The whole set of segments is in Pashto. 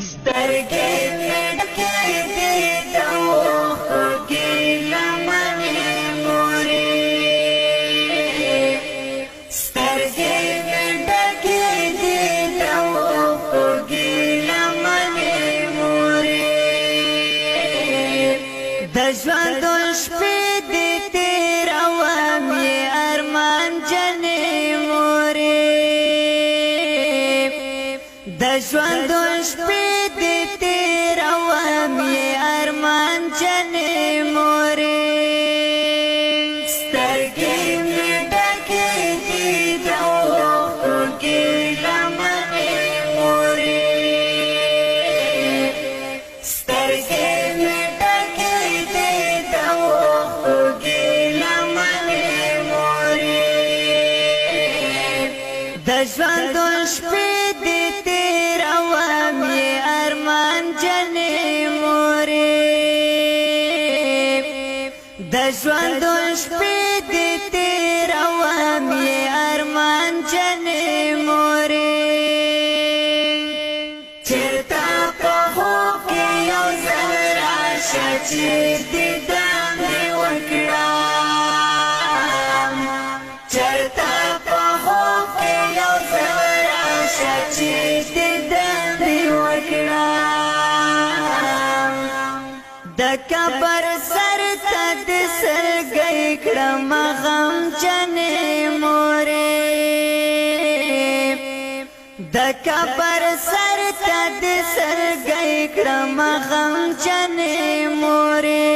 سترګې مې ډکې دي د اوښکو لمنې مورې سترګې مې ډکې دي د اوښکو لمنې مورې د ژوند شپې دې تېروم یې ارمان جنې مورې د ژوند شپې دې تېروم یې ارمان جنې مورې سترګې مې ډکې دي د اوښکو لمنې مورې سترګې مې ډکې دي د اوښکو لمنې مورې د ژوند شپې دې تېروم یې ارمان جنې مورې د ژوند شپې دې تېروم یې ارمان جنې مورې چېرته په خوب کې یو ځل راشه چې دیدن دې وکړم چېرته په خوب کې یو ځل راشه چې دیدن دې وکړم د قبر سر ته دې سلګۍ کړم غم جنې مورې د قبر سر ته دې سلګۍ کړم غم جنې مورې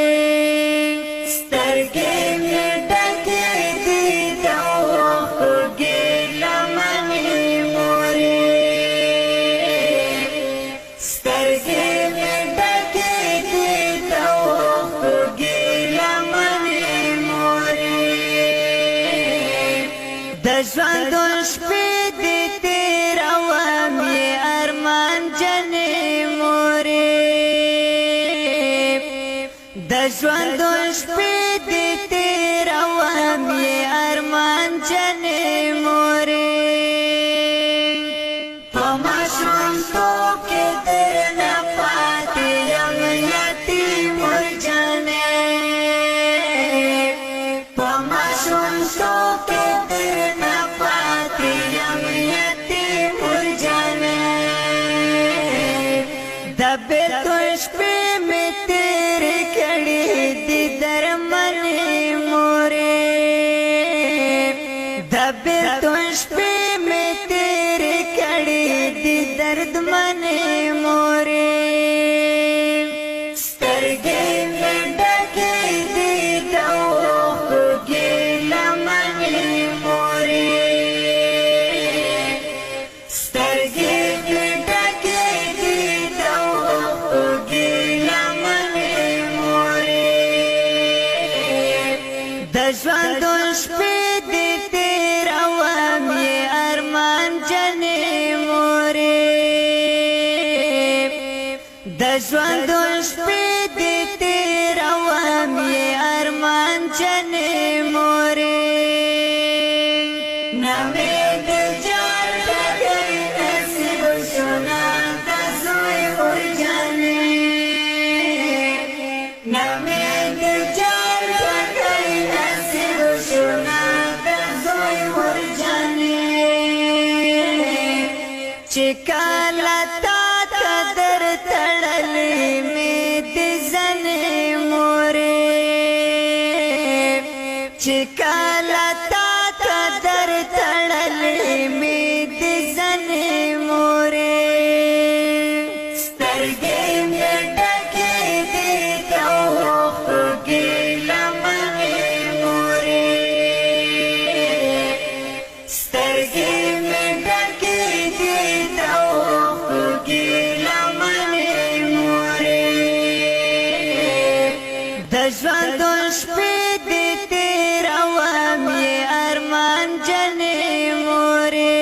سترګې مې ډکې دي د اوښکو لمنې مورې سترګې مې ډکې دي د اوښکو لمنې مورې د ژوند شپې دې تېروم یې ارمان جنې مورې د ژوند شپې دې تېروم یې ارمان جنې مورې په ماشومتوب کې درنه پاتې یم یتیم ورجنې په ماشومتوب کې درنه پاتې یم یتیم ورجنې د بیرته شپې مې تېرې کړې دي درمنې مورې د بیرته شپې مې تېرې کړې دي دردمنې مورې سترګې مې ډکې دي د اوښکو لمنې مورې سترګې مې ډکې دي د اوښکو لمنې مورې د ژوند شپې دې تېروم یې ارمان جنې مورې د ژوند شپې دې تېروم یې ارمان جنې مورې نه مې د جار ډکۍ نصیب شو نه د زوی ورجنې نه مې د جار ډکۍ نصیب شو نه د زوی ورجنې چې کله تا ته در تړلې مې د زنې مورې چې کله تا ته در تړلې مې د زنې مورې سترګې مې ډکې دي د اوښکو لمنې مورې سترګې مې ډکې دي د اوښکو لمنې مورې د ژوند شپې دې تېروم یې ارمان جنې مورې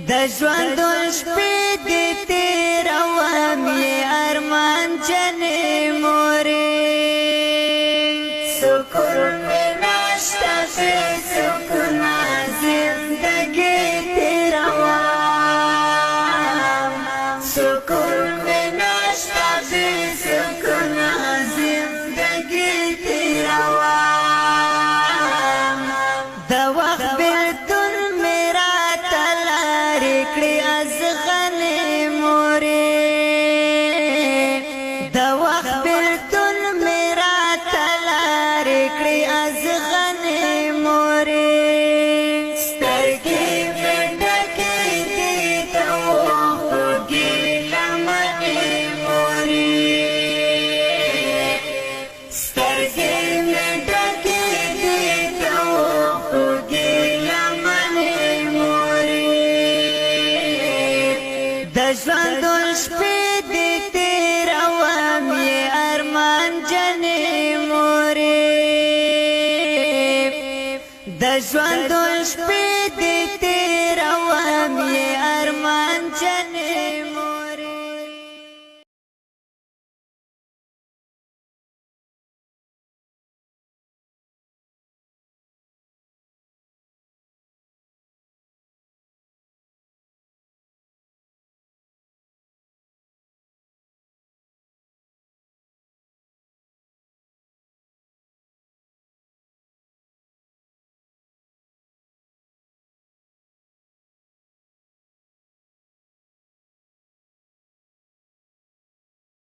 د ژوند شپې دې تېروم یې ارمان جنې مورې سکون مې نشته سکون زندګي تېروم کړی ازغنې مورې د وخت بلتون میرا تلارې کړی ازغنې مورې سترګې مې ډکې دي د خوږې لمنې مورې سترګې مې ډکې دي د خوږې لمنې مورې د ژوند شپې دې تېروم یې ارمان جنې مورې د ژوند شپې دې تېروم یې ارمان جنې